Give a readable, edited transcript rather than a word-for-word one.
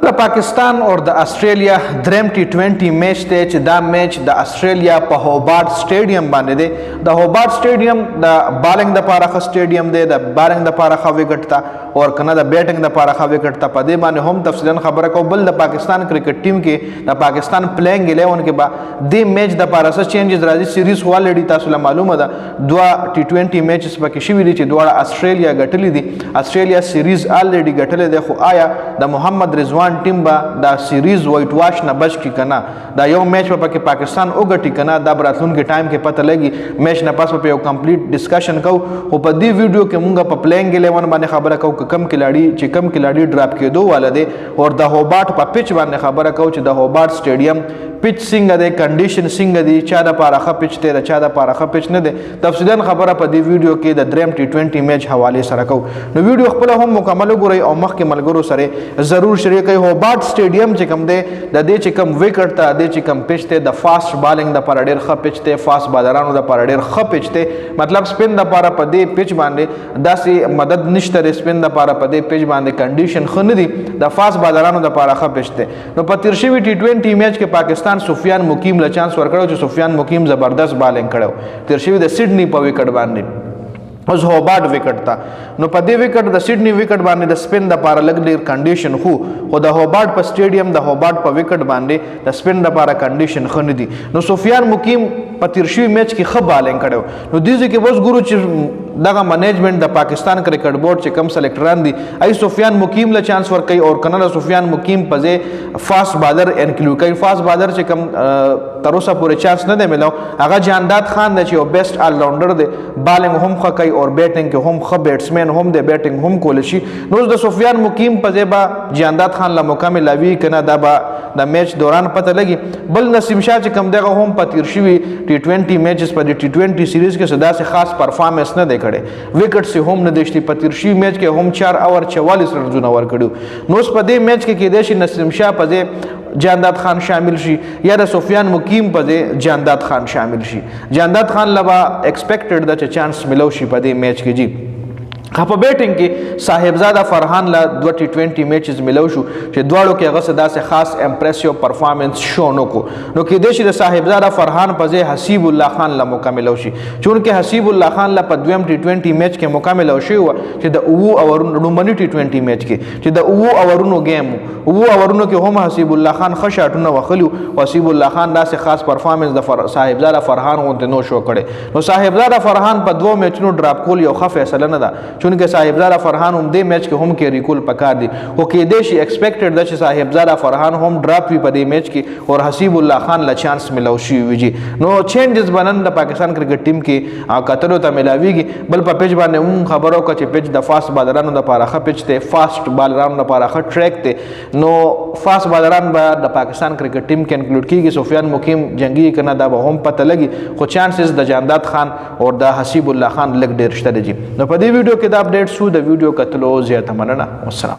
د پاکستان او د استرالیا دریم T20 میچ ته چې دا میچ د استرالیا په هوبارت سټیډیم باندې دی. د هوبارت سټیډیم د بالنګ د لپاره ښه سټیډیم دی، د بالنګ د لپاره ښه وکټ ته او کنه د بیټنګ د لپاره ښه وکټ ته. په دې باندې هم تفصیلا خبره کوو. بل د پاکستان کرکټ ټیم کې د پاکستان پلینګ 11 کې به د میچ د لپاره څه چینجز راځي. سیریز والډي تاسو له معلومه ده دوه T20 میچز پکې شوي دي چې دواړه استرالیا ګټلي دي. استرالیا سیریز الریډي ګټلې ده، خو آیا د محمد رضوان ټیم به دا سیریز وایټ واش نه بچ کی کنه؟ دا یو میچ په کې پاکستان وګټي کنه؟ دا براتلونکي ټایم کې پته لګي. میچ نه پاس په یو کمپلیټ ډسکشن کوو. او په دې ویډیو کې مونږ په پلینګ 11 باندې خبره کوو کم کلاړي ډراپ کېدو والا دی او د هوبارت په پیچ باندې خبره کوو چې د هوبارت سټیډیم پیچ څنګه دی، کنډیشن څنګه دی، چا د لپاره ښه پیچ دی، چا د لپاره ښه پیچ نه دی. تفصیلا خبره په دې ویډیو کې د دریم T20 میچ حواله سره کوو. نو ویډیو خپل هم مکمل وګورئ او مخکې ملګرو سره ضرور شریک کړئ. هوبارت سټیډیم چې کوم دی د دې چې کوم وکټ ته د چې کوم پیچ ته د فاست بالنګ د لپاره ډېر ښه پیچ دی، فاست بالرانو د لپاره ډېر ښه پیچ دی. مطلب سپین د لپاره په دې پیچ باندې داسې مدد نشته د سپین د لپاره په دې پیچ باندې کنډیشن ښه نه دي، د فاست بالرانو د لپاره ښه پیچ دی. نو په تیر شوي T20 میچ کې پاکستان سفیان مقیم له چانس ورکړو چې سفیان مقیم زبردست بالنګ کړو. تیر شوي د سیډني په وکټ باندې اوس هوبارت وکټ تا. نو په دې وکټ د سیډني وکټ باندې د سپین د لپاره لږ ډېر کنډیشن خو د هوبارت په سټیډیم د هوبارت په وکټ باندې د سپین د لپاره کنډیشن ښه نه دي. نو سفیان مقیم په تیر شوي میچ کې ښه بالنګ کړو. نو دې کې اوس ګورو چې دغه منیجمنت د پاکستان کرکټ بورډ چې کم سلیکټران دي ای سفیان مقیم له چانس ورکوي او کنه سفیان مقیم په ځای فاست بالر انکلوډ کوي. فاست بالر چې کم تر اوسه پورې چانس نه دی ملو هغه جانداد خان دی چې یو بیسټ آل راونډر دی، بالنګ هم ښه کوي او بیټنګ کې هم ښه بیټسمین هم دی، بیټنګ هم کولی شي. نو د سفیان مقیم په ځای به جانداد خان له موقع ملاوي کنه دا به د میچ دوران پته لګي. بل نسیم شاه چې کم دغه هم په تیر شوي T20 میچز په دې T20 سیریز کې څه داسې خاص پرفارمنس نه دی کړی. وکټ سي هم نه دشتي. په تیر شوي میچ کې هم 4 اور 44 رنونه ورکړو. نو په دې میچ کې کېدای شي نسیم شاه په ځای جانداد خان شامل شي یا د سفیان مقیم په ځای جانداد خان شامل شي. جانداد خان لبا ایکسپیکټډ د چانس ملو شي په دې میچ کې جی. په بیټنګ کې صاحبزاده فرحان له دوه T20 میچز ملو شو چې دواړو کې هغه داسې خاص امپریسیو پرفارمنس شو نو کو. نو کېدای شي د صاحبزاده فرحان په ځای حسیب الله خان له مکمل شي چونکه حسیب الله خان له په دویم T20 میچ کې مکمل شو چې د او اورونو لومړني T20 میچ کې چې د او اورونو گیم او اورونو کې هم حسیب الله خان ښه شاټونه وخلو. حسیب الله خان داسې خاص پرفارمنس د صاحبزاده فرحان غونډه نو شو کړي. نو صاحبزاده فرحان په دوه میچونو ډراپ کول یو ښه فیصله نه ده چونکه صاحبزاده فرحان هم دې میچ کې هم کې ریکول پکار دي. خو کېدای شي ایکسپیکټډ ده چې صاحبزاده فرحان هم ډراپ وي په دې میچ کې او حسیب الله خان له چانس ملو شي وي. نو چینجز بنن د پاکستان کرکټ ټیم کې کتلو ته ملاويږي. بل په پیچ باندې هم خبرو کا چې پیچ د فاست بالرانو د لپاره ښه پیچ ته، فاست بالرانو د لپاره ښه ټریک ته. نو فاست بالران به د پاکستان کرکټ ټیم کې انکلوډ کیږي. سفیان مقیم جنگي کنه دا به هم پته لګي خو چانسز د جانداد خان او د حسیب الله خان لګ ډیر شته دي. نو په دې ویډیو کې دا اپډیټ شو د ویډیو کتلو زیاته مننه. والسلام.